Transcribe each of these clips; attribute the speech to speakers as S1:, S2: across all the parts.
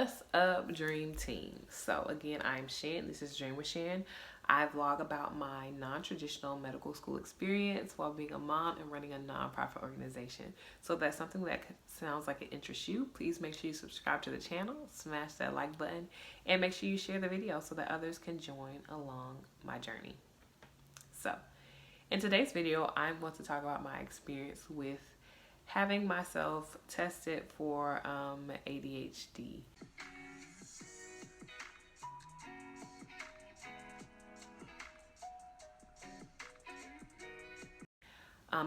S1: What's up, Dream Team? So again, I'm Shan. This is Dream with Shan. I vlog about my non-traditional medical school experience while being a mom and running a nonprofit organization. So if that's something that sounds like it interests you, please make sure you subscribe to the channel, smash that like button, and make sure you share the video so that others can join along my journey. So in today's video, I'm going to talk about my experience with having myself tested for ADHD.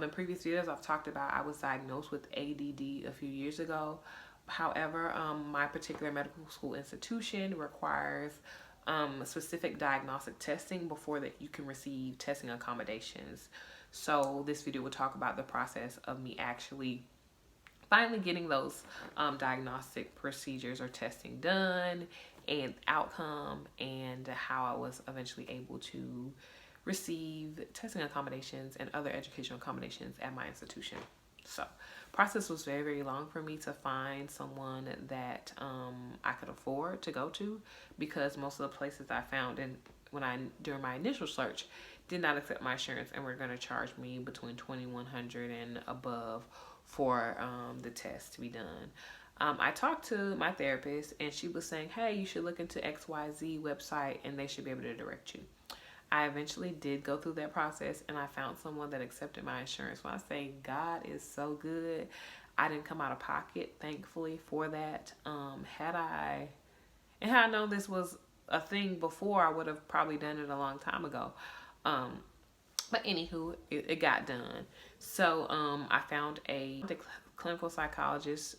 S1: In previous videos, I've talked about I was diagnosed with ADD a few years ago. However, my particular medical school institution requires specific diagnostic testing before that you can receive testing accommodations. So this video will talk about the process of me actually finally getting those diagnostic procedures or testing done, and outcome, and how I was eventually able to receive testing accommodations and other educational accommodations at my institution. So process was very, very long for me to find someone that I could afford to go to, because most of the places I found during my initial search did not accept my insurance and were going to charge me between $2,100 and above for the test to be done. I talked to my therapist and she was saying, hey, you should look into XYZ website and they should be able to direct you. I eventually did go through that process and I found someone that accepted my insurance. When I say God is so good, I didn't come out of pocket, thankfully, for that. Had I known this was a thing before, I would have probably done it a long time ago. But anywho, it got done. So I found a clinical psychologist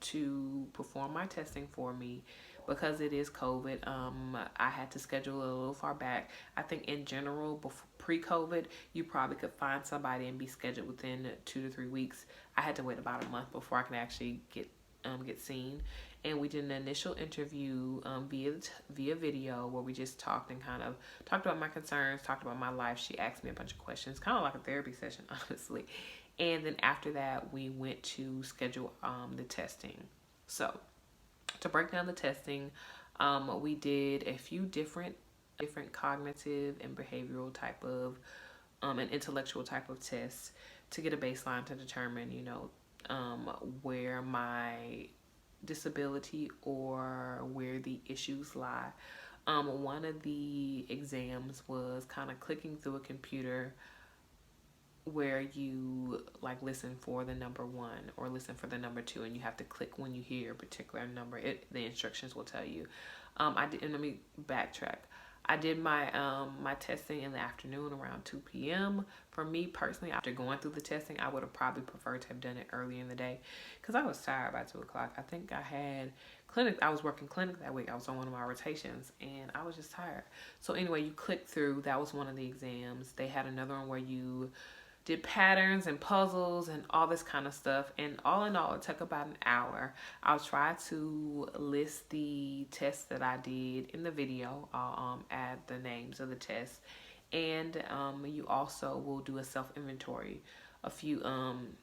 S1: to perform my testing for me. Because it is COVID, I had to schedule a little far back. I think in general, pre-COVID, you probably could find somebody and be scheduled within 2 to 3 weeks. I had to wait about a month before I could actually get seen. And we did an initial interview via video where we just talked and kind of talked about my concerns, talked about my life. She asked me a bunch of questions, kind of like a therapy session, honestly. And then after that, we went to schedule the testing. So to break down the testing, we did a few different cognitive and behavioral type of and intellectual type of tests to get a baseline to determine, where my disability or where the issues lie. One of the exams was kind of clicking through a computer where you like listen for the number 1 or listen for the number 2, and you have to click when you hear a particular number. The instructions will tell you. And let me backtrack. I did my my testing in the afternoon around 2 p.m. For me personally, after going through the testing, I would have probably preferred to have done it early in the day because I was tired by 2 o'clock. I think I had clinic. I was working clinic that week. I was on one of my rotations and I was just tired. So anyway, you click through. That was one of the exams. They had another one where you did patterns and puzzles and all this kind of stuff. And all in all, it took about an hour. I'll try to list the tests that I did in the video. I'll add the names of the tests. And you also will do a self-inventory, a few kind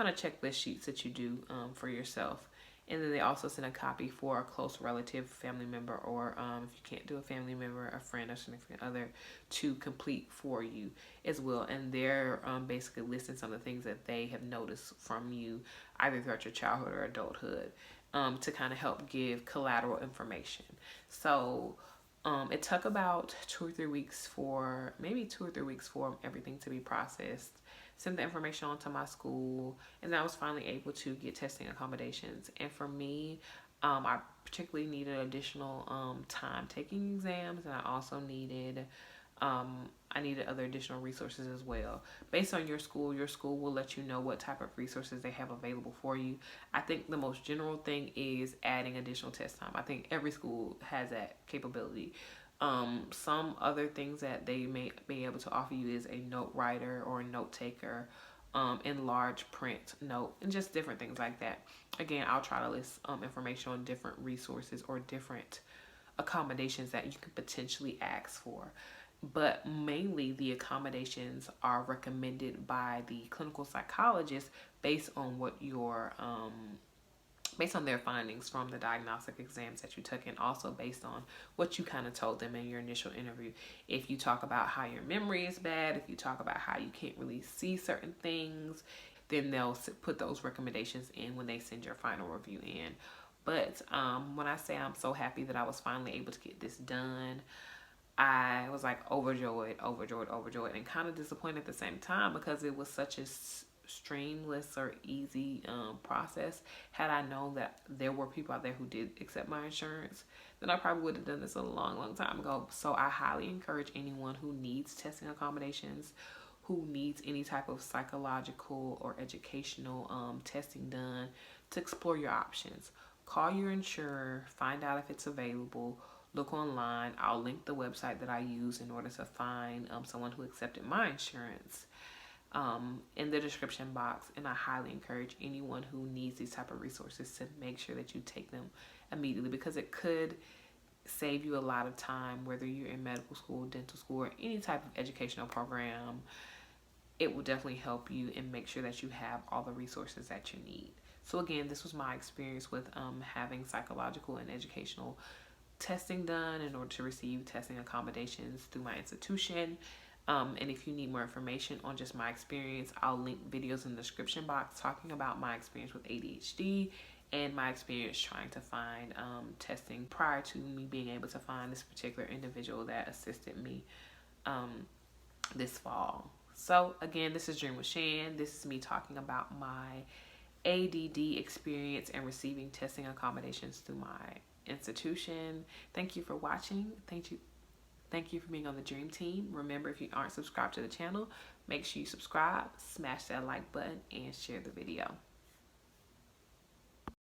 S1: of checklist sheets that you do for yourself. And then they also send a copy for a close relative, family member, or if you can't do a family member, a friend or significant other to complete for you as well. And they're basically listing some of the things that they have noticed from you either throughout your childhood or adulthood to kind of help give collateral information. So it took about 2 or 3 weeks for everything to be processed. Sent the information on to my school, and then I was finally able to get testing accommodations. And for me, I particularly needed additional time taking exams, and I also needed other additional resources as well. Based on your school will let you know what type of resources they have available for you. I think the most general thing is adding additional test time. I think every school has that capability. Some other things that they may be able to offer you is a note writer or a note taker, in large print note, and just different things like that. Again, I'll try to list information on different resources or different accommodations that you can potentially ask for. But mainly the accommodations are recommended by the clinical psychologist based on what your based on their findings from the diagnostic exams that you took, and also based on what you kind of told them in your initial interview. If you talk about how your memory is bad, if you talk about how you can't really see certain things, then they'll put those recommendations in when they send your final review in. But when I say I'm so happy that I was finally able to get this done, I was like overjoyed, and kind of disappointed at the same time, because it was such a streamless or easy process. Had I known that there were people out there who did accept my insurance, then I probably would have done this a long time ago. So I highly encourage anyone who needs testing accommodations, who needs any type of psychological or educational testing done, to explore your options. Call your insurer, find out if it's available, look online. I'll link the website that I use in order to find someone who accepted my insurance in the description box. And I highly encourage anyone who needs these type of resources to make sure that you take them immediately, because it could save you a lot of time, whether you're in medical school, dental school, or any type of educational program. It will definitely help you and make sure that you have all the resources that you need. So again, this was my experience with having psychological and educational testing done in order to receive testing accommodations through my institution. And if you need more information on just my experience, I'll link videos in the description box talking about my experience with ADHD and my experience trying to find testing prior to me being able to find this particular individual that assisted me this fall. So again, this is Dream with Shan. This is me talking about my ADD experience and receiving testing accommodations through my institution. Thank you for watching. Thank you for being on the Dream Team. Remember, if you aren't subscribed to the channel, make sure you subscribe, smash that like button, and share the video.